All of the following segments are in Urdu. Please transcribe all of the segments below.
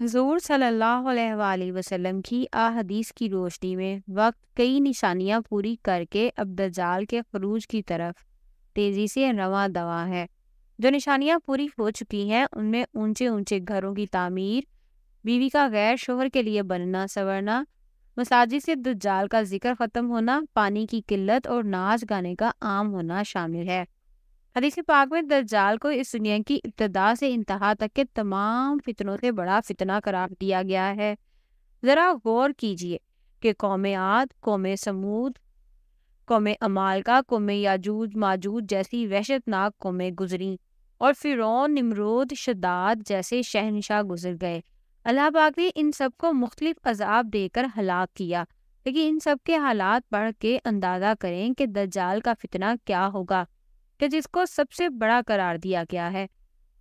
حضور صلی اللہ علیہ وآلہ وسلم کی احادیث کی روشنی میں وقت کئی نشانیاں پوری کر کے اب دجال کے خروج کی طرف تیزی سے رواں دواں ہے۔ جو نشانیاں پوری ہو چکی ہیں ان میں اونچے اونچے گھروں کی تعمیر، بیوی کا غیر شوہر کے لیے بننا سنورنا، مساجد سے دجال کا ذکر ختم ہونا، پانی کی قلت اور ناچ گانے کا عام ہونا شامل ہے۔ حدیث پاک میں دجال کو اس دنیا کی ابتدا سے انتہا تک کے تمام فتنوں سے بڑا فتنہ قرار دیا گیا ہے۔ ذرا غور کیجئے کہ قوم عاد، قوم سمود، قوم عمالقہ، قوم یاجوج ماجوج جیسی وحشت ناک قومیں گزریں اور فرعون، نمرود، شداد جیسے شہنشاہ گزر گئے۔ اللہ پاک نے ان سب کو مختلف عذاب دے کر ہلاک کیا، لیکن ان سب کے حالات پڑھ کے اندازہ کریں کہ دجال کا فتنہ کیا ہوگا کہ جس کو سب سے بڑا قرار دیا گیا ہے۔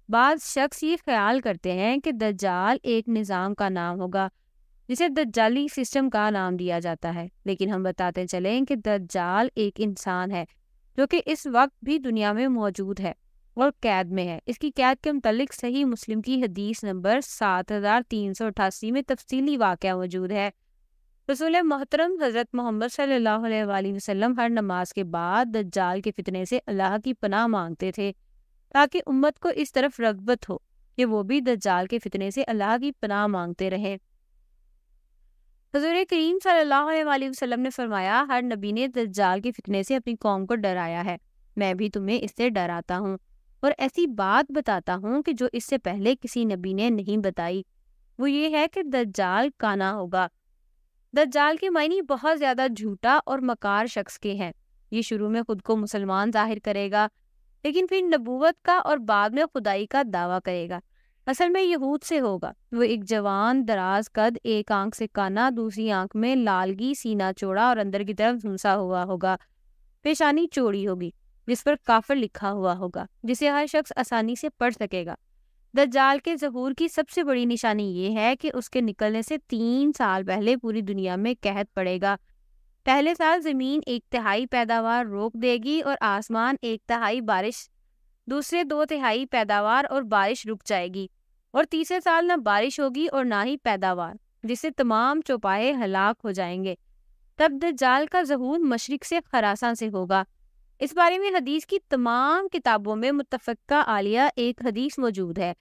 بعض شخص یہ خیال کرتے ہیں کہ دجال ایک نظام کا نام ہوگا جسے دجالی سسٹم کا نام دیا جاتا ہے، لیکن ہم بتاتے چلیں کہ دجال ایک انسان ہے جو کہ اس وقت بھی دنیا میں موجود ہے اور قید میں ہے۔ اس کی قید کے متعلق صحیح مسلم کی حدیث نمبر 7388 میں تفصیلی واقعہ موجود ہے۔ رسول محترم حضرت محمد صلی اللہ علیہ وآلہ وسلم ہر نماز کے بعد دجال کے فتنے سے اللہ کی پناہ مانگتے تھے تاکہ امت کو اس طرف رغبت ہو کہ وہ بھی دجال کے فتنے سے اللہ کی پناہ مانگتے رہیں۔ حضور کریم صلی اللہ علیہ وآلہ وسلم نے فرمایا، ہر نبی نے دجال کے فتنے سے اپنی قوم کو ڈرایا ہے، میں بھی تمہیں اس سے ڈراتا ہوں اور ایسی بات بتاتا ہوں کہ جو اس سے پہلے کسی نبی نے نہیں بتائی۔ وہ یہ ہے کہ دجال کانا ہوگا۔ دجال کے معنی بہت زیادہ جھوٹا اور مکار شخص کے ہیں۔ یہ شروع میں خود کو مسلمان ظاہر کرے گا، لیکن پھر نبوت کا اور بعد میں خدائی کا دعویٰ کرے گا۔ اصل میں یہود سے ہوگا۔ وہ ایک جوان، دراز قد، ایک آنکھ سے کانا، دوسری آنکھ میں لالگی، سینہ چوڑا اور اندر کی طرف جھنسا ہوا ہوگا، پیشانی چوڑی ہوگی جس پر کافر لکھا ہوا ہوگا جسے ہر شخص آسانی سے پڑھ سکے گا۔ دجال کے ظہور کی سب سے بڑی نشانی یہ ہے کہ اس کے نکلنے سے 3 سال پہلے پوری دنیا میں قحط پڑے گا۔ پہلے سال زمین 1/3 پیداوار روک دے گی اور آسمان 1/3 بارش، دوسرے 2/3 پیداوار اور بارش رک جائے گی، اور تیسرے سال نہ بارش ہوگی اور نہ ہی پیداوار، جس سے تمام چوپائے ہلاک ہو جائیں گے۔ تب دجال کا ظہور مشرق سے خراساں سے ہوگا۔ اس بارے میں حدیث کی تمام کتابوں میں متفقہ عالیہ ایک حدیث موجود ہے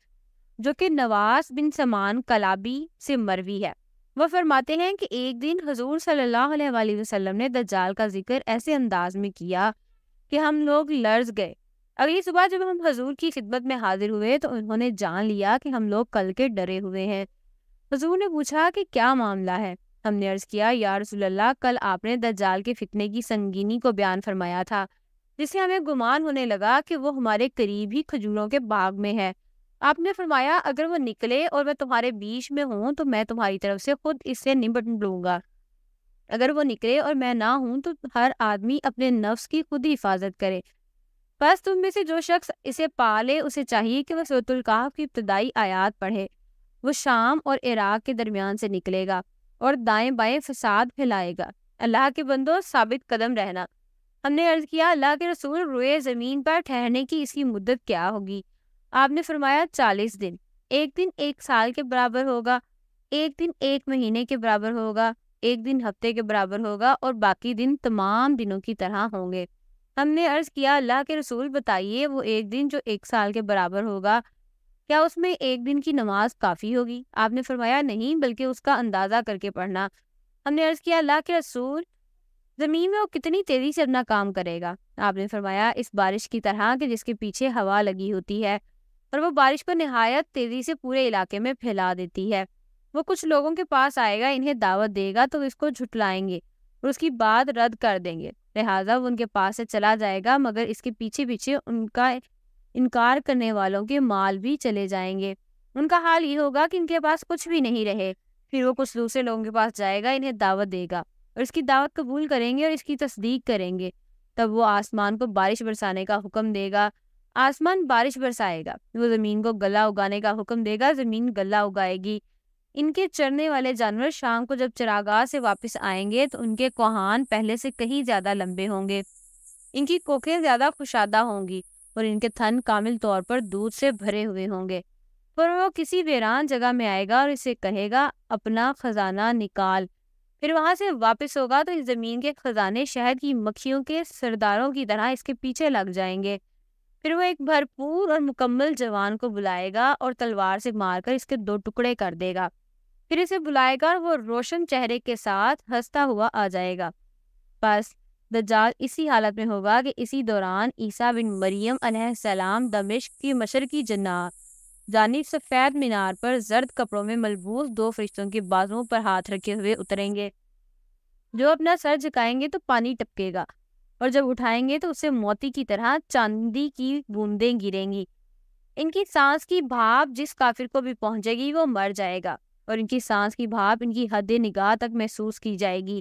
جو کہ نواس بن سمان کلابی سے مروی ہے۔ وہ فرماتے ہیں کہ ایک دن حضور صلی اللہ علیہ وآلہ وسلم نے دجال کا ذکر ایسے انداز میں کیا کہ ہم لوگ لرز گئے۔ اگلی صبح جب ہم حضور کی خدمت میں حاضر ہوئے تو انہوں نے جان لیا کہ ہم لوگ کل کے ڈرے ہوئے ہیں۔ حضور نے پوچھا کہ کیا معاملہ ہے؟ ہم نے عرض کیا، یا رسول اللہ، کل آپ نے دجال کے فتنے کی سنگینی کو بیان فرمایا تھا، جس سے ہمیں گمان ہونے لگا کہ وہ ہمارے قریب ہی کھجوروں کے باغ میں ہے۔ آپ نے فرمایا، اگر وہ نکلے اور میں تمہارے بیچ میں ہوں تو میں تمہاری طرف سے خود اس سے نمٹ لوں گا۔ اگر وہ نکلے اور میں نہ ہوں تو ہر آدمی اپنے نفس کی خود ہی حفاظت کرے۔ بس تم میں سے جو شخص اسے پالے اسے چاہیے کہ وہ سورۃ الکہف کی ابتدائی آیات پڑھے۔ وہ شام اور عراق کے درمیان سے نکلے گا اور دائیں بائیں فساد پھیلائے گا۔ اللہ کے بندو، ثابت قدم رہنا۔ ہم نے عرض کیا، اللہ کے رسول، روئے زمین پر ٹھہرنے کی اس کی مدت کیا ہوگی؟ آپ نے فرمایا 40 دن۔ ایک دن 1 سال کے برابر ہوگا، ایک دن 1 مہینے کے برابر ہوگا، ایک دن ہفتے کے برابر ہوگا اور باقی دن تمام دنوں کی طرح ہوں گے۔ ہم نے عرض کیا، اللہ کے رسول بتائیے، وہ ایک دن جو 1 سال کے برابر ہوگا، کیا اس میں ایک دن کی نماز کافی ہوگی؟ آپ نے فرمایا نہیں، بلکہ اس کا اندازہ کر کے پڑھنا۔ ہم نے عرض کیا، اللہ کے رسول، زمین میں وہ کتنی تیزی سے اپنا کام کرے گا؟ آپ نے فرمایا، اس بارش کی طرح کہ جس کے پیچھے ہوا لگی ہوتی ہے اور وہ بارش کو نہایت تیزی سے پورے علاقے میں پھیلا دیتی ہے۔ وہ کچھ لوگوں کے پاس آئے گا، انہیں دعوت دے گا تو اس کو جھٹلائیں گے اور اس کی بات رد کر دیں گے، لہٰذا وہ ان کے پاس سے چلا جائے گا، مگر اس کے پیچھے پیچھے ان کا انکار کرنے والوں کے مال بھی چلے جائیں گے۔ ان کا حال یہ ہوگا کہ ان کے پاس کچھ بھی نہیں رہے۔ پھر وہ کچھ دوسرے لوگوں کے پاس جائے گا، انہیں دعوت دے گا اور اس کی دعوت قبول کریں گے اور اس کی تصدیق کریں گے۔ تب وہ آسمان کو بارش برسانے کا حکم دے گا، آسمان بارش برسائے گا۔ وہ زمین کو غلہ اگانے کا حکم دے گا، زمین غلہ اگائے گی۔ ان کے چرنے والے جانور شام کو جب چراگاہ سے واپس آئیں گے تو ان کے کوہان پہلے سے کہیں زیادہ لمبے ہوں گے، ان کی کوکھیں زیادہ کشادہ ہوں گی اور ان کے تھن کامل طور پر دودھ سے بھرے ہوئے ہوں گے۔ پھر وہ کسی ویران جگہ میں آئے گا اور اسے کہے گا اپنا خزانہ نکال. پھر وہاں سے واپس ہوگا تو اس زمین کے خزانے شہد کی مکھیوں کے سرداروں کی طرح اس کے پیچھے لگ جائیں گے. پھر وہ ایک بھرپور اور مکمل جوان کو بلائے گا اور تلوار سے مار کر اس کے 2 ٹکڑے کر دے گا. پھر اسے بلائے گا اور وہ روشن چہرے کے ساتھ ہنستا ہوا آ جائے گا. بس دجال اسی حالت میں ہوگا کہ اسی دوران عیسیٰ بن مریم علیہ السلام دمشق کی مشرقی جانب سفید مینار پر زرد کپڑوں میں ملبوس 2 فرشتوں کے بازوؤں پر ہاتھ رکھے ہوئے اتریں گے. جو اپنا سر جھکائیں گے تو پانی ٹپکے گا اور جب اٹھائیں گے تو اسے موتی کی طرح چاندی کی بوندیں گریں گی. ان کی سانس کی بھاپ جس کافر کو بھی پہنچے گی وہ مر جائے گا اور ان کی سانس کی بھاپ ان کی حد نگاہ تک محسوس کی جائے گی.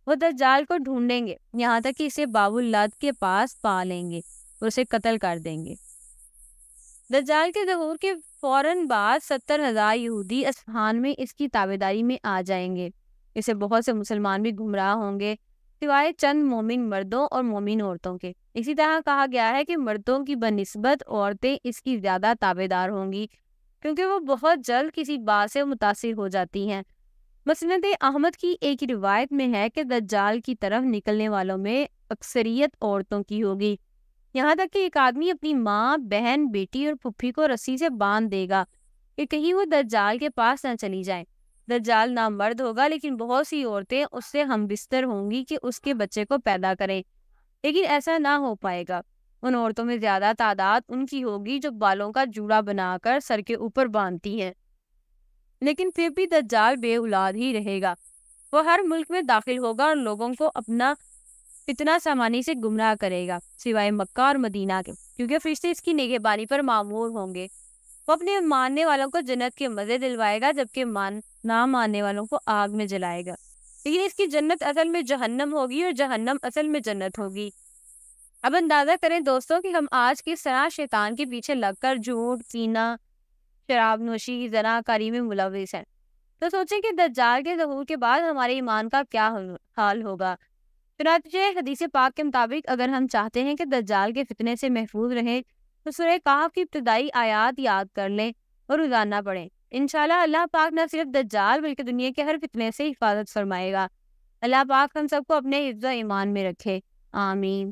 وہ دجال کو ڈھونڈیں گے یہاں تک کہ اسے باب اللد کے پاس پا لیں گے اور اسے قتل کر دیں گے. دجال کے ظہور کے فوراً بعد 70,000 یہودی اصفہان میں اس کی تابعداری میں آ جائیں گے. اسے بہت سے مسلمان بھی گمراہ ہوں گے سوائے چند مومن مردوں اور مومن عورتوں کے. اسی طرح کہا گیا ہے کہ مردوں کی بنسبت عورتیں اس کی زیادہ تابعدار ہوں گی کیونکہ وہ بہت جلد کسی بات سے متاثر ہو جاتی ہیں. مسند احمد کی ایک روایت میں ہے کہ دجال کی طرف نکلنے والوں میں اکثریت عورتوں کی ہوگی، یہاں تک کہ ایک آدمی اپنی ماں، بہن، بیٹی اور پھپھی کو رسی سے باندھ دے گا کہ کہیں وہ دجال کے پاس نہ چلی جائیں. دجال نامرد ہوگا لیکن بہت سی عورتیں اس سے ہم بستر ہوں گی کہ اس کے بچے کو پیدا کریں، لیکن ایسا نہ ہو پائے گا. ان عورتوں میں زیادہ تعداد ان کی ہوگی جو بالوں کا جوڑا بنا کر سر کے اوپر باندھتی ہیں، لیکن پھر بھی دجال بے اولاد ہی رہے گا. وہ ہر ملک میں داخل ہوگا اور لوگوں کو اپنا فتنہ سامانی سے گمراہ کرے گا سوائے مکہ اور مدینہ کے، کیونکہ فرشتے اس کی نگہبانی پر مامور ہوں گے. وہ اپنے ماننے والوں کو جنت کے مزے دلوائے گا جبکہ نہ ماننے والوں کو آگ میں جلائے گا، لیکن اس کی جنت اصل میں جہنم ہوگی اور جہنم اصل میں جنت ہوگی. اب اندازہ کریں دوستوں کہ ہم آج کس طرح شیطان کے پیچھے لگ کر جھوٹ، سینہ، شراب نوشی، زنا کاری میں ملوث ہیں. تو سوچیں کہ دجال کے ظہور کے بعد ہمارے ایمان کا کیا حال ہوگا. چنانچہ حدیث پاک کے مطابق اگر ہم چاہتے ہیں کہ دجال کے فتنے سے محفوظ رہیں تو سورہ کہف کی ابتدائی آیات یاد کر لیں اور روزانہ پڑھیں. انشاءاللہ اللہ پاک نہ صرف دجال بلکہ دنیا کے ہر فتنے سے حفاظت فرمائے گا. اللہ پاک ہم سب کو اپنے حفظ و ایمان میں رکھے. آمین.